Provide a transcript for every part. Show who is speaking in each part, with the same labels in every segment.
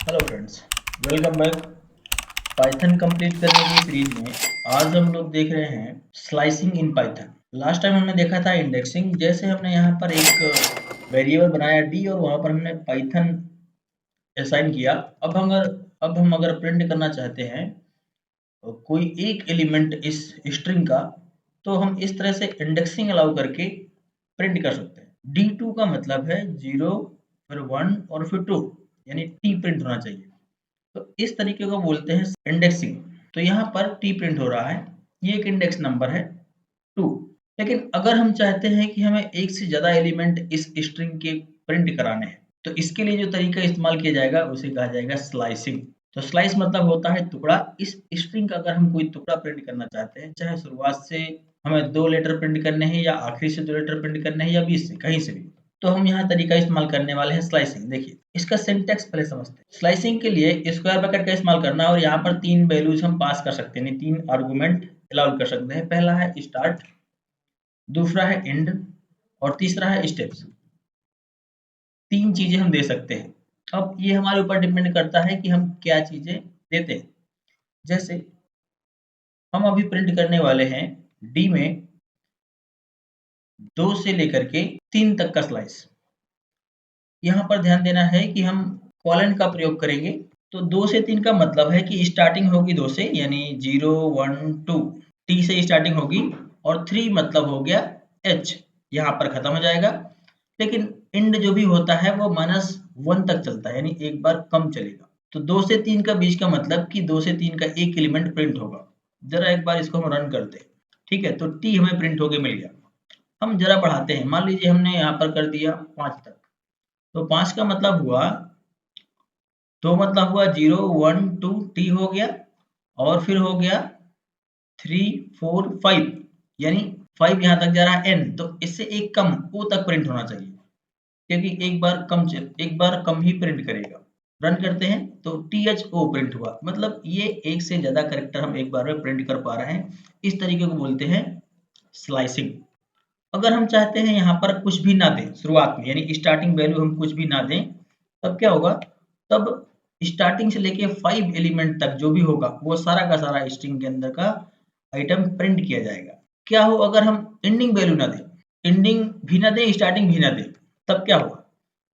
Speaker 1: Hello friends, welcome back. Python complete करने की series में आज हम लोग देख रहे हैं slicing in Python. Last time हमने देखा था इंडेक्सिंग। जैसे हमने यहाँ पर एक वेरिएबल बनाया डी और वहाँ पर हमने पाइथन असाइन किया। अब हम अगर प्रिंट करना चाहते हैं कोई एक एलिमेंट इस स्ट्रिंग का, तो हम इस तरह से इंडेक्सिंग अलाउ करके प्रिंट कर सकते हैं। D2 का मतलब है 0 फिर 1 और फिर 2, यानी टी प्रिंट होना चाहिए। तो इस तरीके को बोलते हैं इंडेक्सिंग। तो यहाँ पर टी प्रिंट हो रहा है, ये एक इंडेक्स नंबर है 2। लेकिन अगर हम चाहते हैं कि हमें एक से ज्यादा एलिमेंट इस स्ट्रिंग के प्रिंट कराने हैं, तो इसके लिए जो तरीका इस्तेमाल किया जाएगा उसे कहा जाएगा स्लाइसिंग। तो स्लाइस मतलब होता है टुकड़ा। इस स्ट्रिंग का अगर हम कोई टुकड़ा प्रिंट करना चाहते हैं, चाहे शुरुआत से हमें 2 लेटर प्रिंट करने हैं या आखिरी से 2 लेटर प्रिंट करने हैं या बीच से कहीं से भी, तो हम यहाँ तरीका इस्तेमाल करने वाले हैं स्लाइसिंग। देखिए इसका सिंटैक्स पहले समझते हैं। स्लाइसिंग के लिए स्क्वायर ब्रैकेट का इस्तेमाल करना और यहाँ पर 3 वैल्यूज हम पास कर सकते हैं, 3 आर्गुमेंट अलाउ कर सकते हैं। पहला है स्टार्ट, दूसरा है एंड और तीसरा है स्टेप्स। 3 चीजें हम दे सकते हैं। अब ये हमारे ऊपर डिपेंड करता है कि हम क्या चीजें देते हैं। जैसे हम अभी प्रिंट करने वाले हैं डी में 2 से लेकर के 3 तक का स्लाइस। यहाँ पर ध्यान देना है कि हम कॉलन का प्रयोग करेंगे। तो 2 से 3 का मतलब है कि स्टार्टिंग होगी 2 से, यानी 0 1 2 टी से स्टार्टिंग होगी, और 3 मतलब हो गया एच, यहाँ पर खत्म हो जाएगा। लेकिन एंड जो भी होता है वो -1 तक चलता है, यानी एक बार कम चलेगा। तो 2 से 3 का बीच का मतलब कि 2 से 3 का एक एलिमेंट प्रिंट होगा। जरा एक बार इसको हम रन करते हैं। ठीक है, तो टी हमें प्रिंट होके मिल गया। हम जरा बढ़ाते हैं, मान लीजिए हमने यहाँ पर कर दिया 5 तक। तो 5 का मतलब हुआ, तो मतलब हुआ 0 1 2 टी हो गया, और फिर हो गया 3 4 5, यानी 5 यहाँ तक जा रहा है एन, तो इससे एक कम ओ तक प्रिंट होना चाहिए, क्योंकि एक बार कम ही प्रिंट करेगा। रन करते हैं तो टी एच ओ प्रिंट हुआ, मतलब ये एक से ज्यादा कैरेक्टर हम एक बार में प्रिंट कर पा रहे हैं। इस तरीके को बोलते हैं स्लाइसिंग। अगर हम चाहते हैं यहाँ पर कुछ भी ना दें शुरुआत में, यानी स्टार्टिंग वैल्यू हम कुछ भी ना दें, तब क्या होगा? तब स्टार्टिंग से लेके 5 एलिमेंट तक जो भी होगा वो सारा का सारा स्ट्रिंग के अंदर का आइटम प्रिंट किया जाएगा। क्या हो अगर हम एंडिंग वैल्यू ना दें, एंडिंग भी ना दें, स्टार्टिंग भी ना दें, तब क्या होगा?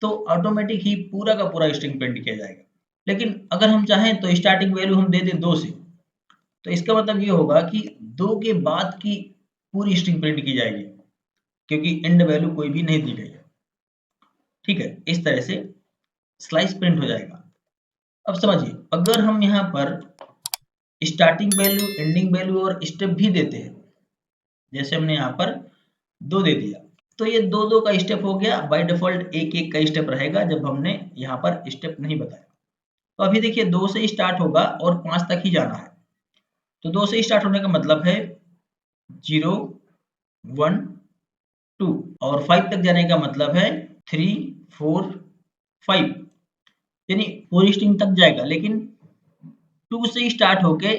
Speaker 1: तो ऑटोमेटिक ही पूरा का पूरा स्ट्रिंग प्रिंट किया जाएगा। लेकिन अगर हम चाहें तो स्टार्टिंग वैल्यू हम दे दें 2 से, तो इसका मतलब ये होगा कि 2 के बाद की पूरी स्ट्रिंग प्रिंट की जाएगी, क्योंकि एंड वैल्यू कोई भी नहीं दी गई है। ठीक है, इस तरह से स्लाइस प्रिंट हो जाएगा। अब समझिए, अगर हम यहाँ पर स्टार्टिंग वैल्यू, एंडिंग वैल्यू और स्टेप भी देते हैं, जैसे हमने यहाँ पर 2 दे दिया, तो ये 2 का स्टेप हो गया। बाय डिफॉल्ट एक एक का स्टेप रहेगा जब हमने यहाँ पर स्टेप नहीं बताया। तो अभी देखिए 2 से स्टार्ट होगा और 5 तक ही जाना है। तो 2 से स्टार्ट होने का मतलब है 0 1 2, और 5 तक जाने का मतलब है 3 4 5, यानी पूरी स्ट्रिंग तक जाएगा। लेकिन 2 से स्टार्ट होके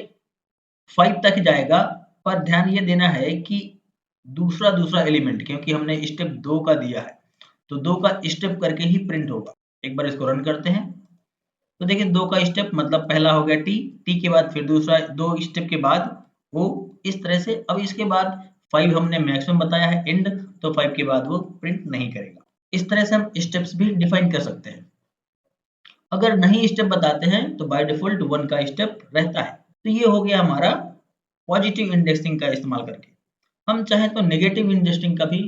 Speaker 1: 5 तक जाएगा। पर ध्यान ये देना है कि दूसरा दूसरा एलिमेंट, क्योंकि हमने स्टेप 2 का दिया है, तो 2 का स्टेप करके ही प्रिंट होगा। एक बार इसको रन करते हैं तो देखिए 2 का स्टेप मतलब पहला हो गया टी, टी के बाद फिर दूसरा 2 स्टेप के बाद वो, इस तरह से। अब इसके बाद 5 हमने मैक्सिमम बताया है एंड, तो 5 के बाद वो प्रिंट नहीं करेगा। इस तरह से हम स्टेप्स भी डिफाइन कर सकते हैं। अगर नहीं स्टेप बताते हैं तो बाय डिफॉल्ट 1 का स्टेप रहता है। तो ये हो गया हमारा पॉजिटिव इंडेक्सिंग का इस्तेमाल करके। हम चाहें तो नेगेटिव इंडेक्सिंग का भी,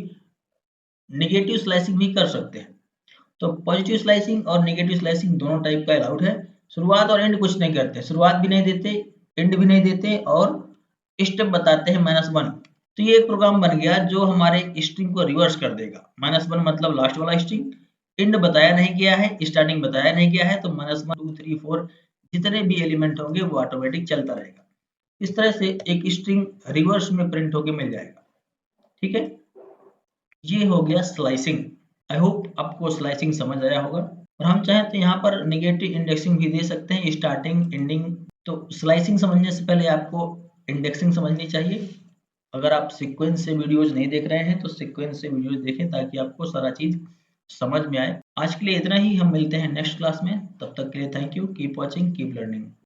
Speaker 1: नेगेटिव स्लाइसिंग भी कर सकते हैं। तो पॉजिटिव स्लाइसिंग और नेगेटिव स्लाइसिंग दोनों टाइप का अलाउड है। शुरुआत और एंड कुछ नहीं करते, शुरुआत भी नहीं देते, एंड भी नहीं देते, और स्टेप बताते हैं -1। तो ये एक प्रोग्राम बन गया जो हमारे स्ट्रिंग को रिवर्स कर देगा। -1 मतलब लास्ट वाला स्ट्रिंग, एंड बताया नहीं गया है, स्टार्टिंग बताया नहीं गया है, तो -1 2 3 4 जितने भी एलिमेंट होंगे वो ऑटोमेटिक चलता रहेगा। इस तरह से एक स्ट्रिंग रिवर्स में प्रिंट होके मिल जाएगा। ठीक है, ये हो गया स्लाइसिंग। आई होप आपको स्लाइसिंग समझ आया होगा। और हम चाहें तो यहाँ पर नेगेटिव इंडेक्सिंग भी दे सकते हैं, स्टार्टिंग एंडिंग। तो स्लाइसिंग समझने से पहले आपको इंडेक्सिंग समझनी चाहिए। अगर आप सीक्वेंस से वीडियोज नहीं देख रहे हैं तो सीक्वेंस से वीडियोज देखें, ताकि आपको सारा चीज समझ में आए। आज के लिए इतना ही। हम मिलते हैं नेक्स्ट क्लास में। तब तक के लिए thank you. Keep watching, keep learning.